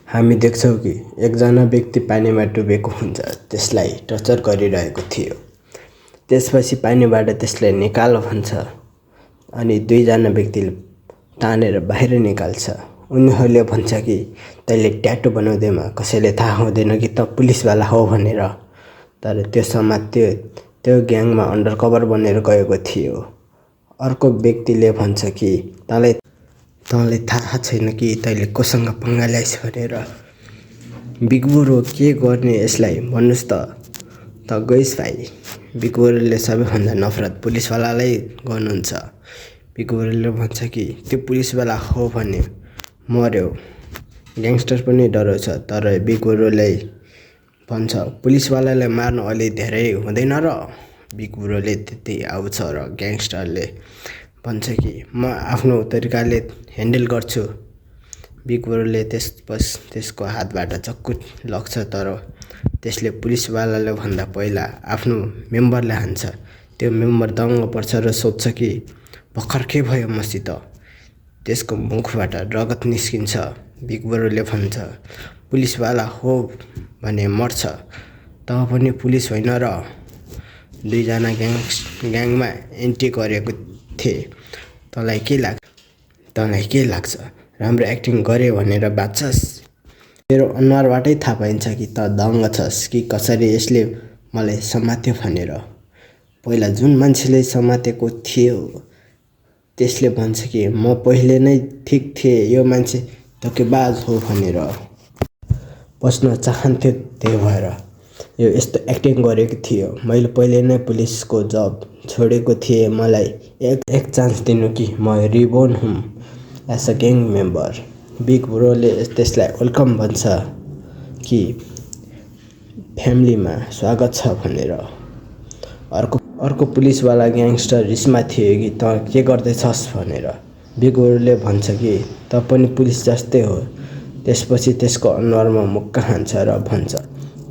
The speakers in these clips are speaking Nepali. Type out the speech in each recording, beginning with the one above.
हामी देख्छौँ कि एकजना व्यक्ति पानीमा डुबेको हुन्छ, त्यसलाई टर्चर गरिरहेको थियो। त्यसपछि पानीबाट त्यसलाई निकाल भन्छ अनि दुईजना व्यक्तिले तानेर बाहिर निकाल्छ। उनीहरूले भन्छ कि तैँले ट्याटु बनाउँदैमा कसैले थाहा हुँदैन कि त पुलिसवाला हो भनेर। तर त्यो समाज त्यो ग्याङमा अन्डर कभर बनेर गएको थियो। अर्को व्यक्तिले भन्छ कि तँलाई थाहा छैन कि तैँले कोसँग पंगा ल्याइस् भनेर। बिग ब्रो के गर्ने यसलाई भन्नुस् त गइस् भाइ। बिग ब्रोले सबैभन्दा नफरत पुलिसवालालाई गर्नुहुन्छ। बिग ब्रोले भन्छ कि त्यो पुलिसवाला हो भने मर्यो। ग्याङस्टर पनि डराउँछ, तर बिग ब्रोले भन्छ पुलिसवालालाई मार्न अलि धेरै हुँदैन र। बिग ब्रोले त्यति आउँछ र ग्याङस्टरले भन्छ कि म आफ्नो तरिकाले ह्यान्डल गर्छु। बिग ब्रोले त्यसको हातबाट चक्कु लग्छ, तर त्यसले पुलिसवालाले भन्दा पहिला आफ्नो मेम्बरलाई हान्छ। त्यो मेम्बर दङ्ग पर्छ र सोध्छ कि भर्खर के भयो मसित। त्यसको मुखबाट रगत निस्किन्छ। बिग ब्रोले भन्छ पुलिसवाला हो भने मर्छ, त पनि पुलिस होइन र। दुईजना ग्याङमा एन्ट्री गरेको थिए। तँलाई के लाग्छ राम्रो एक्टिङ गरे भनेर बाँच्छस्? तेरो अनुहारबाटै थाहा पाइन्छ कि त दङ्ग छस् कि कसरी यसले मलाई समात्यो भनेर। पहिला जुन मान्छेले समातेको थियो त्यसले भन्छ कि म पहिले नै ठिक थिएँ, यो मान्छे धोकेबाज हो भनेर। बस्न चाहन्थ्यो, त्यही भएर यो यस्तो एक्टिङ गरेको थियो। मैले पहिले नै पुलिसको जब छोडेको थिएँ। मलाई एक चान्स दिनु कि म रिबोर्न हुँ as a gang member. Big ब्रोले त्यसलाई वेलकम भन्छ कि फ्यामिलीमा स्वागत छ भनेर। अर्को पुलिसवाला ग्याङस्टर रिसमा थियो कि त के गर्दैछस् भनेर। बिग ब्रोले भन्छ कि त पनि पुलिस जस्तै हो। त्यसपछि त्यसको अनुहारमा मुक्का हान्छ र भन्छ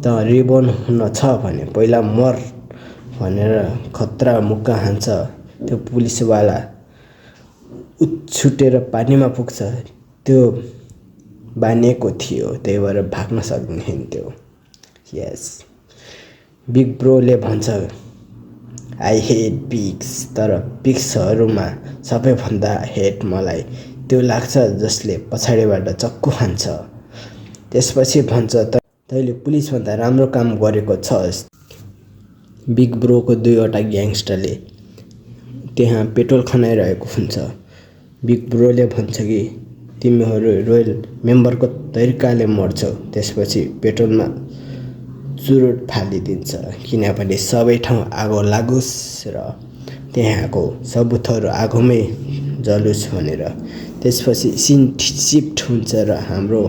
त रिबोर्न हुन छ भने पहिला मर भनेर खतरा मुक्का हान्छ। त्यो पुलिसवाला छुटेर पानीमा पुग्छ। त्यो बानिएको थियो, त्यही भएर भाग्न सक्नुहुन्थ्यो। यस, बिग ब्रोले भन्छ आई हेट पिग्स, तर पिग्सहरूमा सबैभन्दा हेट मलाई त्यो लाग्छ जसले पछाडिबाट चक्कु हान्छ। त्यसपछि भन्छ तैँले पुलिसभन्दा राम्रो काम गरेको छस्। बिग ब्रोको दुईवटा ग्याङस्टरले त्यहाँ पेट्रोल खनाइरहेको हुन्छ। बिग ब्रोले भन्छ कि तिमीहरू रोयल मेम्बरको तरिकाले मर्छौ। त्यसपछि पेट्रोलमा चुरोट फालिदिन्छ किनभने सबै ठाउँ आगो लागोस् र त्यहाँको सबुथहरू आगोमै जलोस् भनेर। त्यसपछि सिन सिफ्ट हुन्छ र हाम्रो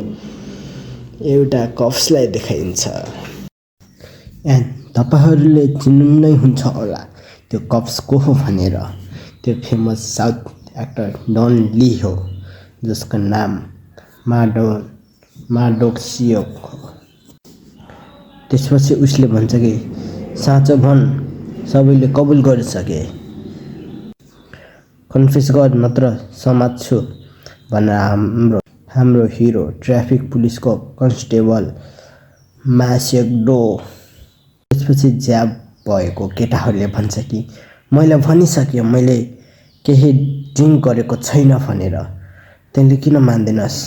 एउटा कप्सलाई देखाइन्छ। तपाईँहरूले चिन्नु नै हुन्छ होला त्यो कप्स को हो भनेर। त्यो फेमस साउथ एक्टर डन ली हो, जसको नाम मार्डोक सियोक हो। त्यसपछि उसले भन्छ कि साँचो भन, सबैले कबुल गरिसके, कन्फेस गर नत्र समात्छु भनेर हाम्रो हिरो ट्राफिक पुलिसको कन्स्टेबल मास्यकडो। त्यसपछि ज्याब भएको केटाहरूले भन्छ कि मैले भनिसकेँ, मैले केही ड्रिङ्क गरेको छैन भनेर। तैँले किन मान्दैनस्?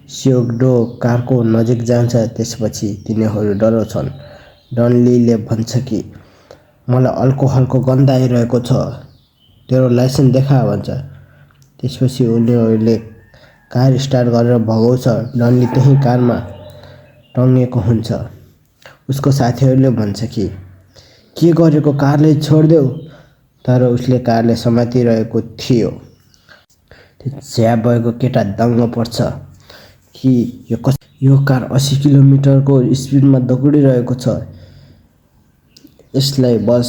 स्योकडो कारको नजिक जान्छ। त्यसपछि तिनीहरू डराउँछन्। डनलीले भन्छ कि मलाई अल्कोहलको गन्ध आइरहेको छ, तेरो लाइसेन्स देखा भन्छ। त्यसपछि उनीहरूले कार स्टार्ट गरेर भगाउँछ। डनली त्यही कारमा टङ्गिएको हुन्छ। उसको साथीहरूले भन्छ कि के गरेको, कारले छोडिदेऊ, तर उसले कारले समातिरहेको थियो। त्यो ज्याब भएको केटा दङ्ग पर्छ कि यो कार 80 किलोमिटरको स्पिडमा दौडिरहेको छ, यसलाई बस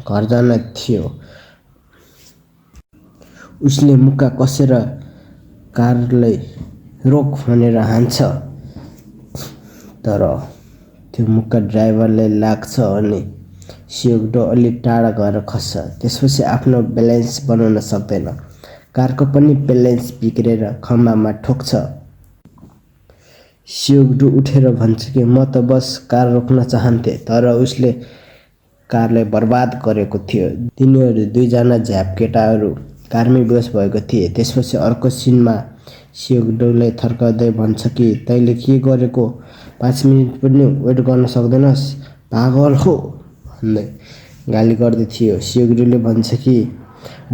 घर जान थियो। उसले मुक्का कसेर कारलाई रोक भनेर हान्छ, तर त्यो मुक्का ड्राइभरलाई लाग्छ अनि स्योकडो अलिक टाढा गएर खस्छ। त्यसपछि आफ्नो ब्यालेन्स बनाउन सक्दैन। कारको पनि ब्यालेन्स बिग्रेर खम्बामा ठोक्छ। सियोगडु उठेर भन्छ कि म त बस कार रोक्न चाहन्थे, तर उसले कारलाई बर्बाद गरेको थियो। तिनीहरू दुईजना झ्याप केटाहरू कारमै बेहोस भएको थिए। त्यसपछि अर्को सिनमा सियोगडुलाई थर्काउँदै भन्छ कि तैँले के गरेको, 5 मिनेट पनि वेट गर्न सक्दैनस्, पागल हो भन्दै गाली गर्दै थियो। सियोगडुले भन्छ कि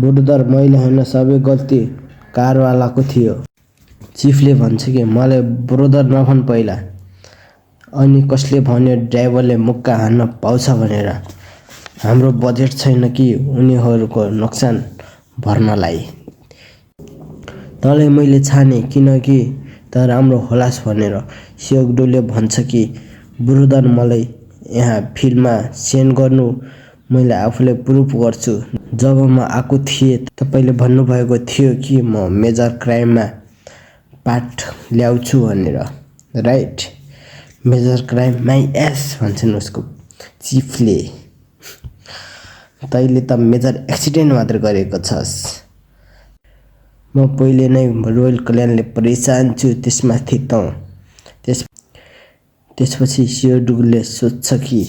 बुढोदर मैले होइन, सबै गल्ती कारवालाको थियो। चिफले भन्छ कि मलाई बुढोदर नभन् पहिला। अनि कसले भन्यो ड्राइभरले मुक्का हान्न पाउँछ भनेर? हाम्रो बजेट छैन कि उनीहरूको नोक्सान भर्नलाई। तँलाई मैले छाने किनकि त राम्रो होलास् भनेर। सियोगडुले भन्छ कि बुढोदर मलाई यहाँ फिल्डमा सेन गर्नु मैले आफूलाई प्रुफ गर्छु। जब म आएको थिएँ तपाईँले भन्नुभएको थियो कि म मेजर क्राइममा पार्ट ल्याउँछु भनेर, right? Major crime my ass भन्छन् उसको चिफले। तैँले त मेजर एक्सिडेन्ट मात्र गरेको छस्। म पहिले नै रोयल कल्याणले परेशान छु, त्यसमाथि त त्यसपछि सियोगडुले सोध्छ कि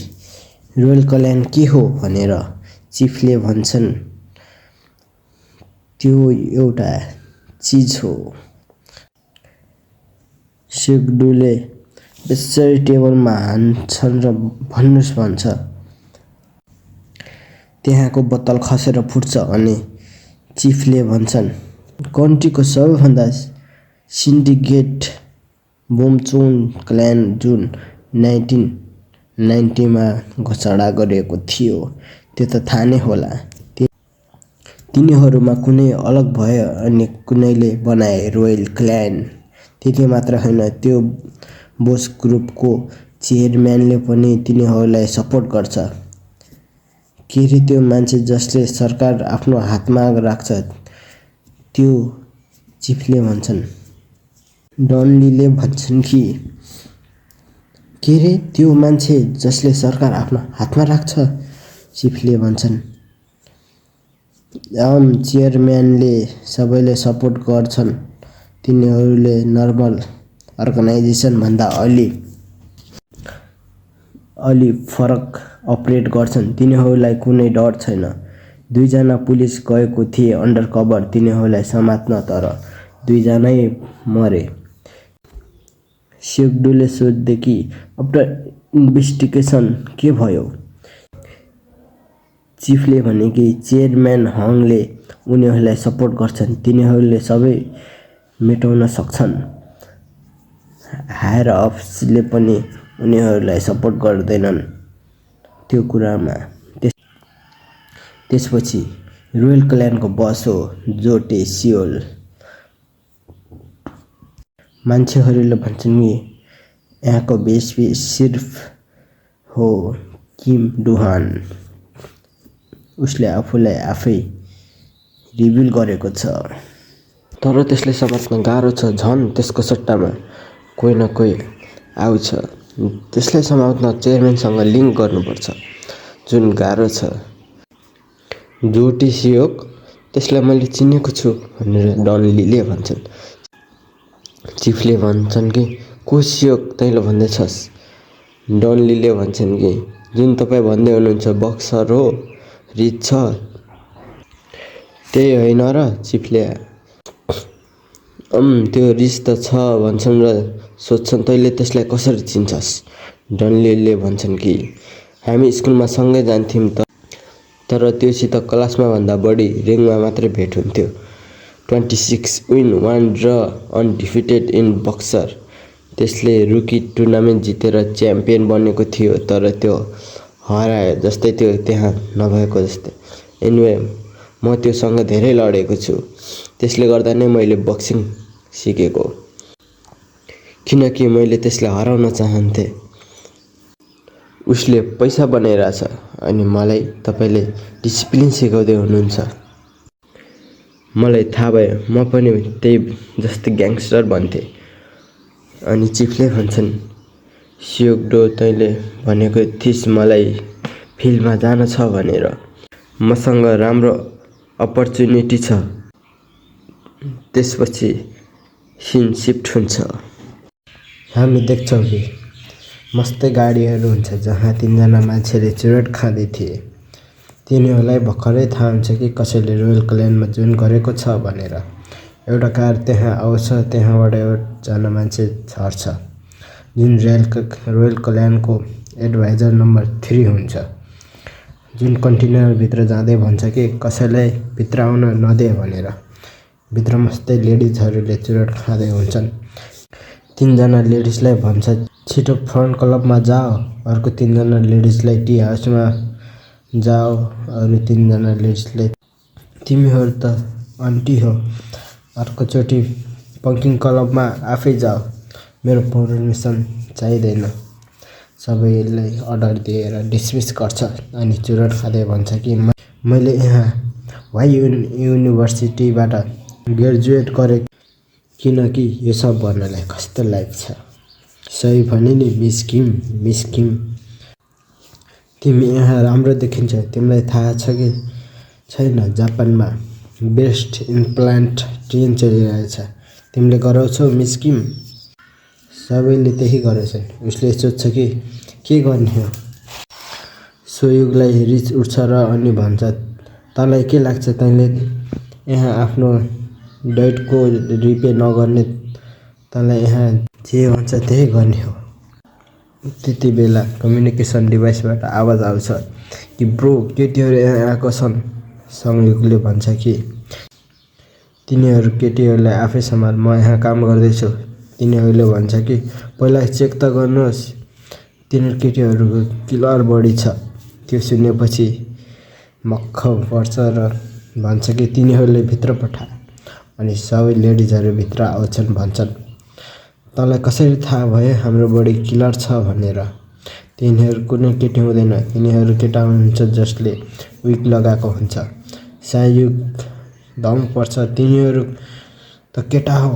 रोयल कल्याण के हो भनेर। चिफले भन्छन् त्यो एउटा चिज हो। सियोगडुले बेसरी टेबलमा हान्छन् र भन्नुहोस् भन्छ। त्यहाँको बोतल खसेर फुट्छ अनि चिफले भन्छन् कन्ट्रीको सबैभन्दा सिन्डिकेट बोमचोन क्ल्यान जुन 1990 मा घोषणा गरिएको थियो, त्यो त थाहा नै होला। तिनीहरूमा कुनै अलग भयो अनि कुनैले बनाए रोयल क्ल्यान। त्यति मात्र होइन, त्यो बोस ग्रुपको चेयरम्यानले पनि तिनीहरूलाई सपोर्ट गर्छ। के रे त्यो मान्छे जसले सरकार आफ्नो हातमा राख्छ त्यो? चिफले भन्छन्। डनलीले भन्छन् कि के रे त्यो मान्छे जसले सरकार आफ्नो हातमा राख्छ? चिफले भन्छन् चेयरम्यानले सबैले सपोर्ट गर्छन्। तिनीहरूले नर्मल अर्गनाइजेसन भन्दा अलि फरक अपरेट गर्छन्। तिनीहरूलाई कुनै डर छैन। 2 जना पुलिस गएको थिए अन्डर कभर तिनीहरूलाई समात्न, तर 2 जनै मरे। सियोगडुले सोध्थे कि आफ्टर इन्भेस्टिगेसन के भयो? चिफले भने कि चेयरम्यान हङले उनीहरूलाई सपोर्ट गर्छन्। तिनीहरूले सबै मेटाउन सक्छन्। हायर अफिसले पनि उनीहरूलाई सपोर्ट गर्दैनन् त्यो कुरामा। त्यसपछि रोयल कल्याणको बस हो जोटे सियोल। मान्छेहरूले भन्छन् कि यहाँको बेसी सिर्फ हो किम डुहान। उसले आफूलाई आफै रिभिल गरेको छ, तर त्यसलाई समात्न गाह्रो छ। झन् त्यसको सट्टामा कोही न कोही आउँछ। त्यसलाई समात्न चेयरम्यानसँग लिङ्क गर्नुपर्छ, जुन गाह्रो छ। जोटे सियोक, त्यसलाई मैले चिनेको छु भनेर डनलीले भन्छन्। चिफले भन्छन् कि को सियोक तैँले भन्दैछस्? डनलीले भन्छन् कि जुन तपाईँ भन्दै हुनुहुन्छ बक्सर हो, रिच छ, त्यही होइन र? चिफले त्यो रिच त छ भन्छन् र सोध्छन् तैँले त्यसलाई कसरी चिन्छस्? डनलीले भन्छन् कि हामी स्कुलमा सँगै जान्थ्यौँ, तर त्योसित क्लासमा भन्दा बढी रिङमा मात्रै भेट हुन्थ्यो। 26 win 1 draw undefeated in boxer. त्यसले रुकी टुर्नामेन्ट जितेर च्याम्पियन बनेको थियो, तर त्यो हरायो जस्तै त्यो त्यहाँ नभएको जस्तै। एनिवे म त्योसँग धेरै लडेको छु। त्यसले गर्दा नै मैले बक्सिङ सिकेको, किनकि मैले त्यसलाई हराउन चाहन्थे। उसले पैसा बनाइरहेछ अनि मलाई तपाईँले डिसिप्लिन सिकाउँदै हुनुहुन्छ। मलाई थाहा भयो, म पनि त्यही जस्तै ग्याङ्स्टर बन्थेँ। अनि चिफले भन्छन् सियोगडो तैँले भनेको थिइस् मलाई फिल्डमा जान छ भनेर। मसँग राम्रो अपर्च्युनिटी छ। त्यसपछि सिन सिफ्ट हुन्छ। हामी देख्छौँ कि मस्तै गाडीहरू हुन्छ जहाँ 3 जना मान्छेले चुरोट खाँदै थिए। तिनीहरूलाई भर्खरै थाहा हुन्छ कि कसैले रोयल कल्याणमा जोइन गरेको छ भनेर। एउटा कार त्यहाँ आउँछ, त्यहाँबाट एकजना मान्छे झर्छ जुन रोयल कल्याणको एडभाइजर नम्बर 3 हुन्छ, जुन कन्टेनरभित्र जाँदै भन्छ कि कसैलाई भित्र आउन नदे भनेर। भित्र मस्तै लेडिजहरूले चुरोट खाँदै हुन्छन्। 3 जना लेडिजलाई भन्छ छिटो फ्रन्ट क्लबमा जाओ, अर्को 3 जना लेडिजलाई टी हाउसमा जाओ, अरू 3 जना लेडिजलाई तिमीहरू त आन्टी हो, अर्कोचोटि पङ्किङ क्लबमा आफै जाओ, मेरो परमिसन चाहिँदैन। सबैलाई अर्डर दिएर डिसमिस गर्छ अनि चुरोट खाँदै भन्छ कि मैले यहाँ वाइ युनिभर्सिटीबाट ग्रेजुएट गरेँ किनकि यो सब गर्नलाई कस्तो लाग्छ। सही भने नि मिस किम, तिमी यहाँ राम्रो देखिन्छ। तिमीलाई थाहा छ कि छैन जापानमा बेस्ट इम्प्लान्ट ट्रेन चलिरहेछ, तिमीले गराउँछौ मिस किम। सबैले त्यही गरेछन्। उसले सोध्छ कि के गर्ने हो। सोयुगलाई रिस उठ्छ र अनि भन्छ तँलाई के लाग्छ तैँले यहाँ आफ्नो डाइटको रिपे नगर्ने, तँलाई यहाँ जे भन्छ त्यही गर्ने हो। त्यति बेला कम्युनिकेसन डिभाइसबाट आवाज आउँछ कि ब्रो केटीहरू यहाँ आएको छन्। संयुगले भन्छ कि तिनीहरू केटीहरूलाई आफै सम्हाल, म यहाँ काम गर्दैछु। तिनीहरूले भन्छ कि पहिला चेक त गर्नुहोस्, तिनीहरू केटीहरूको किलर बढी छ। त्यो सुनेपछि मक्ख पर्छ र भन्छ कि तिनीहरूले भित्र पठा। अनि सबै लेडिजहरू भित्र आउँछन्। भन्छन् तँलाई कसरी थाहा भयो हाम्रो बडी किलर छ भनेर। तिनीहरू कुनै केटी हुँदैन, तिनीहरू केटा हुन्छ जसले विग लगाएको हुन्छ। सायुग दम पर्छ, तिनीहरू त केटा हो,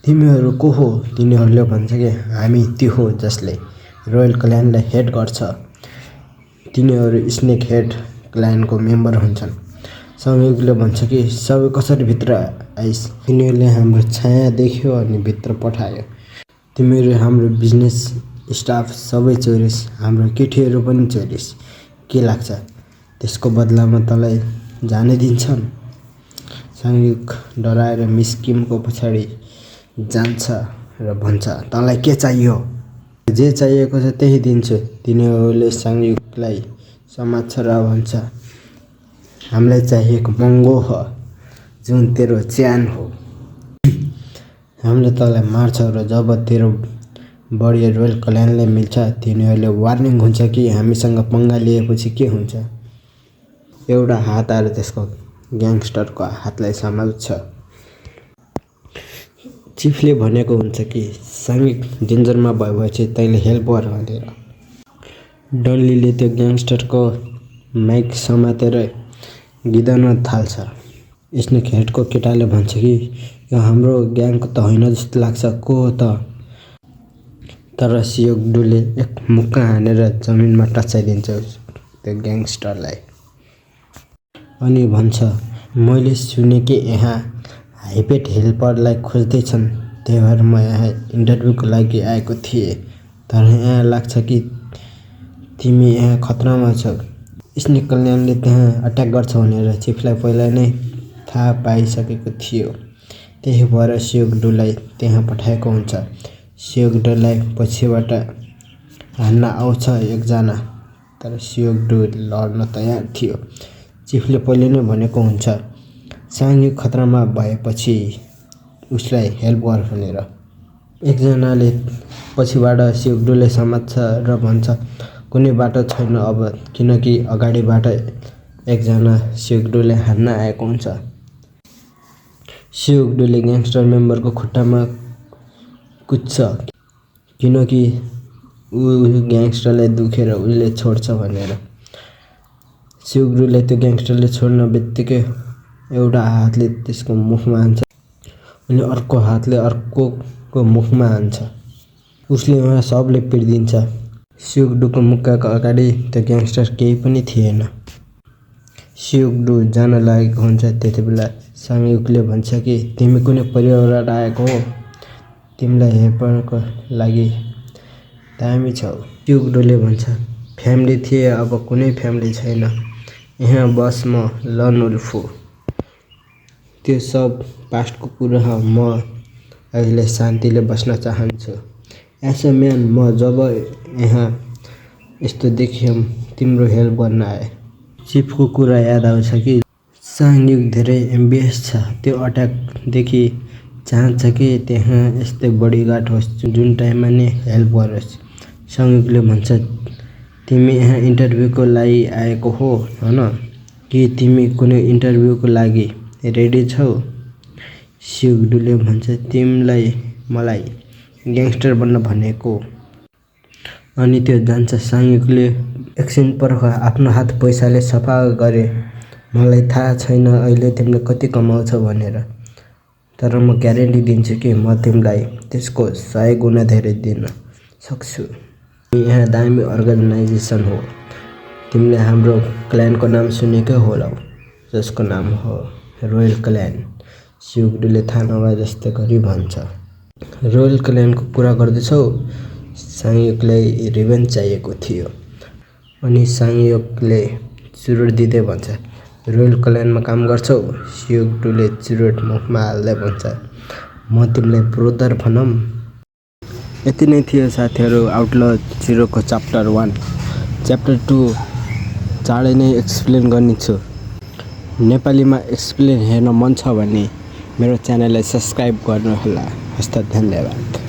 तिमीहरू को हो। तिनीहरूले भन्छ कि हामी त्यो हो जसले रोयल क्ल्यानलाई हेड गर्छ। तिनीहरू स्नेक हेड क्ल्यानको मेम्बर हुन्छन्। संयुगले भन्छ कि सबै कसरी भित्र आइस। तिनीहरूले हाम्रो छाया देख्यो अनि भित्र पठायो। तिमीहरू हाम्रो बिजनेस स्टाफ सबै चोरिस, हाम्रो केटीहरू पनि चोरिस। के लाग्छ त्यसको बदलामा तँलाई जाने दिन्छन्। संयुग डराएर मिस किमको पछाडि जान्छ र भन्छ तँलाई के चाहियो, जे चाहिएको छ त्यही दिन्छु। तिनीहरूले संयुगलाई समात्छ र भन्छ हामीलाई चाहिएको महँगो हो, जुन तेरो च्यान हो। हामीले तँलाई मार्छ र जब तेरो बढी रोयल कल्याणलाई मिल्छ तिनीहरूले वार्निङ हुन्छ कि हामीसँग पंगा लिएपछि के हुन्छ। एउटा हात आएर त्यसको ग्याङस्टरको हातलाई समात्छ। चिफले भनेको हुन्छ कि संयुग डेन्जरमा भएपछि तैँले हेल्प गर भनेर। डल्लीले त्यो ग्याङस्टरको माइक समातेर गिदाउन थाल्छ। स्नेक हेडको केटाले भन्छ कि यो हाम्रो ग्याङको त होइन जस्तो लाग्छ, को हो त। तर सियोगडुले एक मुक्का हानेर जमिनमा टच्चाइदिन्छ त्यो ग्याङस्टरलाई अनि भन्छ मैले सुने कि यहाँ हाइपेड हेल्परलाई खोज्दैछन्, त्यही भएर म यहाँ इन्टरभ्यूको लागि आएको थिएँ। तर यहाँ लाग्छ कि तिमी यहाँ खतरामा छौ। स्नेक कल्याणले त्यहाँ अट्याक गर्छ भनेर चिफलाई पहिला नै थाहा पाइसकेको थियो, त्यही भएर सियोगडुलाई त्यहाँ पठाएको हुन्छ। सियोगडुलाई पछिबाट हान्न आउँछ एकजना, तर सियोगडु लड्न तयार थियो। चिफले पहिले नै भनेको हुन्छ सांघिक खतरामा भएपछि उसलाई हेल्प गर भनेर। एकजनाले पछिबाट सियोगडुलाई समात्छ र भन्छ कुनै बाटो छैन अब, किनकि अगाडिबाट एकजना सियोगडुलाई हान्न आएको हुन्छ। सियोगडुले ग्याङस्टर मेम्बरको खुट्टामा कुद्छ किनकि ऊ ग्याङस्टरलाई दुखेर उसले छोड्छ भनेर। सियोगडुले त्यो ग्याङस्टरले छोड्न बित्तिकै एउटा हातले त्यसको मुखमा हान्छ अनि अर्को हातले अर्कोको मुखमा हान्छ। उसले उहाँ सबले पिट्दिन्छ। सियोगडुको मुक्काको अगाडि त्यो ग्याङस्टर केही पनि थिएन। सियोगडु जान लागेको हुन्छ। त्यति बेला संयुगले भन्छ कि तिमी कुनै परिवारबाट आएको हो, तिमीलाई हेर्नको लागि दामी छौ। युगडोले भन्छ, फ्यामिली थिए अब कुनै फ्यामिली छैन। यहाँ बस म लन वुल्फ। त्यो सब पास्टको कुरा हो। म अहिले शान्तिले बस्न चाहन्छु। एज अ म्यान, म जब यहाँ यस्तो देखियो तिम्रो हेल्प गर्न आए। चिफको कुरा याद आउँछ कि साङयुक धेरै एम्बियस छ। त्यो अट्याकदेखि चाहन्छ कि त्यहाँ यस्तै बडीगार्ड होस् जुन टाइममा नै हेल्प गरोस्। साङयुकले भन्छ, तिमी यहाँ इन्टरभ्यूको लागि आएको हो होइन? कि तिमी कुनै इन्टरभ्यूको लागि रेडी छौ? सियुकडोले भन्छ, तिमीलाई मलाई ग्याङ्स्टर बन्न भनेको। अनि त्यो जान्छ। साङयुकले एकछिन पर्ख, आफ्नो हात पैसाले सफा गरे। मलाई थाहा छैन अहिले तिमीले कति कमाउँछौ भनेर, तर म ग्यारेन्टी दिन्छु कि म तिमीलाई त्यसको 100 गुणा धेरै दिन सक्छु। यहाँ दामी अर्गनाइजेसन हो। तिमीले हाम्रो क्ल्यानको नाम सुनेकै होलाौ, जसको नाम हो रोयल क्ल्यान। सियुकडोले थाहा नभए जस्तै गरी भन्छ, रोयल क्ल्यानको कुरा गर्दैछौ? साङयुकलाई रिभेन्ज चाहिएको थियो। अनि साङयुकले चुरोट दिँदै भन्छ, रोयल क्ल्यानमा काम गर्छौ? सियुकडोले चुरोट मुखमा हाल्दै भन्छ, म तिमीलाई ब्रोदर भनौँ। यति नै थियो साथीहरू आउटल 0 को च्याप्टर 1। च्याप्टर 2 चाँडै नै एक्सप्लेन गर्नेछु। नेपालीमा एक्सप्लेन हेर्न मन छ भने मेरो च्यानललाई सब्सक्राइब गर्नुहोला। हस्त धन्यवाद।